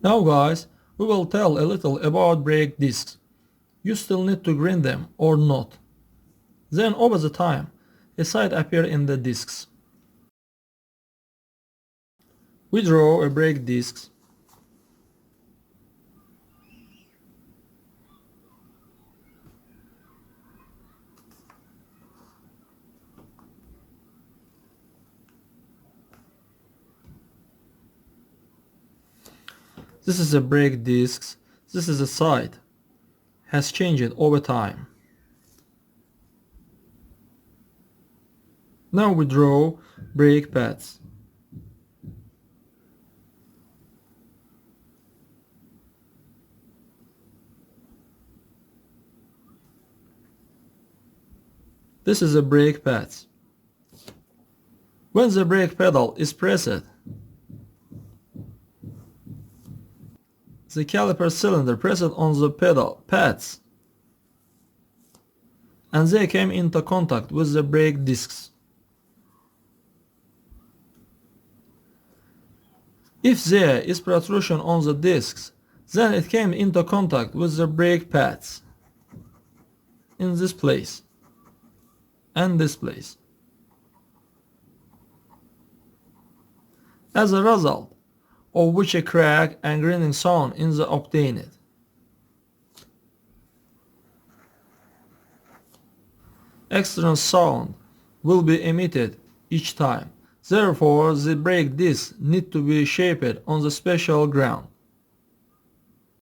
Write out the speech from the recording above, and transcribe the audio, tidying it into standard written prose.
Now guys, we will tell a little about brake discs. You still need to grind them or not. Then over the time, a side appear in the discs. We draw a brake disc. This is a brake disc. This is a side. Has changed over time. Now we draw brake pads. This is a brake pads. When the brake pedal is pressed, the caliper cylinder pressed on the pedal pads and they came into contact with the brake discs. If there is protrusion on the discs, then it came into contact with the brake pads in this place and this place. As a result of which a crack and grinding sound is obtained. External sound will be emitted each time. Therefore, the brake discs need to be shaped on the special ground.